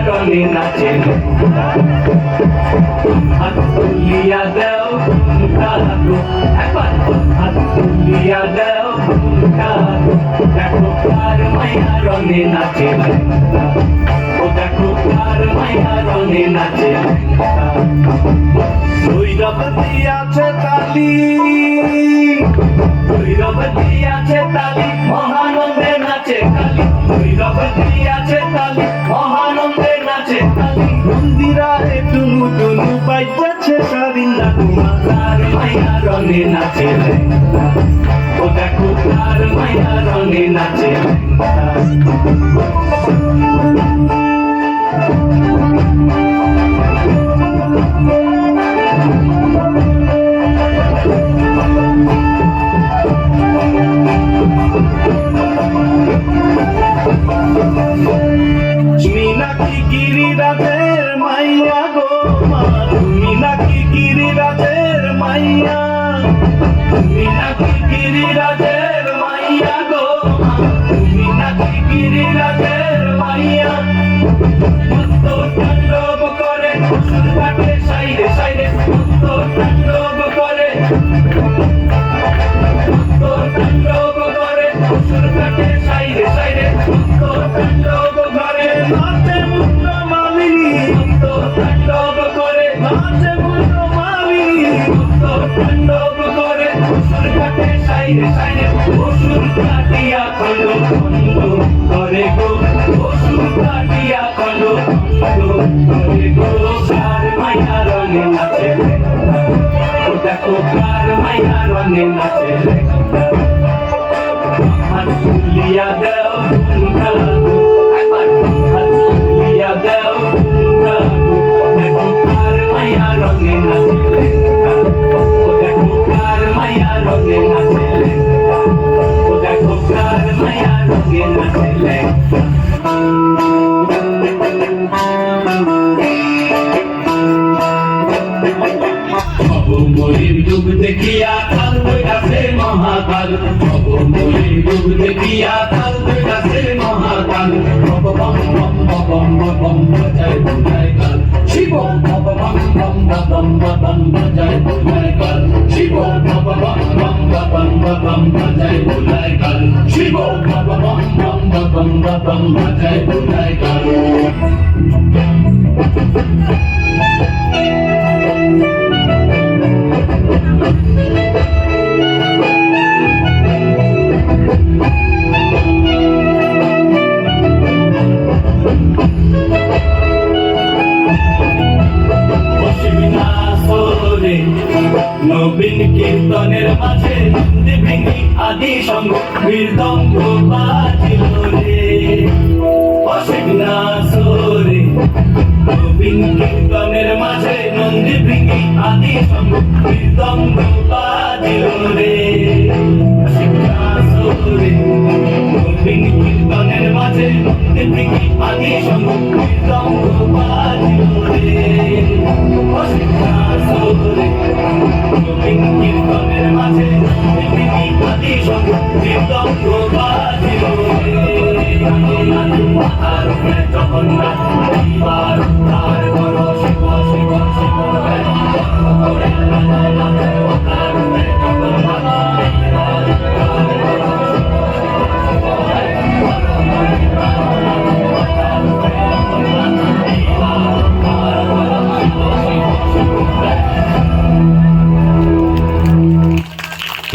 রনে নাচে হাত তুলিয়া দেও ঠুনকাগো একবার হাত তুলিয়া দেও ঠুনকাগো দেখো কার মায়া রনে নাচে ও দেখো কার মায়া রনে নাচে ভৈরব দিয়াছে তালি ভৈরব দিয়াছে তালি মহানন্দে নাচে কালী ভৈরব দিয়াছে তালি মহানন্দে নাচে কালী মন্দিরারে টুনু টুনু বাজাচ্ছে সারিন্দা তোমার মায়া রনে নাচে ও দেখো কার মায়া রনে নাচে গিরিরাজের মাইয়া গো মা তুমি নাকি গিরিরাজের মাইয়া তুমি নাকি গিরিরাজের মাইয়া গো মা তুমি নাকি গিরিরাজের মাইয়া মস্ত তাণ্ডব করে অসুর কাটে সাইরে সাইরে মস্ত তাণ্ডব করে মস্ত তাণ্ডব করে অসুর কাটে সাইরে সাইরে মস্ত তাণ্ডব করে নাচে তাণ্ডব করে নাচে মুন্ড মালিনী তাণ্ডব করে অসুর কাটে সাইরে সাইরে অসুর কাটিয়া খন্ড খন্ড করে গো অসুর কাটিয়া খন্ড খন্ড করে গো কার মায়া রনে নাচে ও দেখো কার মায়া রনে নাচে হাত তুলিয়া দেও ঠুনকাগো একবার হাত তুলিয়া দেও ঠুনকাগো দেখো কার মায়া রনে নাচে ও দেখো কার মায়া রনে নাচে ও দেখো কার মায়া রনে নাচে মরির যুগ দেখিয়া কাল বইয়াছে মহাকাল মরির যুগ দেখিয়া কাল বইয়াছে মহাকাল বম বম বম বম বাজায় বুঝায় কাল শিব বম বম বম বম বাজায় বুঝায় কাল শিব বম বম বম বাজায় বুঝায় কাল শিব বম বম বম বাজায় বুঝায় কাল নবীন কীর্তনের মাঝে নন্দী ভেঙ্গি আদি সঙ্গ মৃদঙ্গ বাজিল রে অশেক নাসরে নবীন কীর্তনের মাঝে নন্দী ভেঙ্গি আদি সঙ্গ মৃদঙ্গ বাজিল রে অশেক নাসরে নবীন কীর্তনের মাঝে নন্দী ভেঙ্গি আদি সঙ্গ মৃদঙ্গ বাজিল রে অশেক নাসরে কীর্তনের মাঝে আদি সঙ্গ মৃদঙ্গ বাজিল রে জগন্নাথ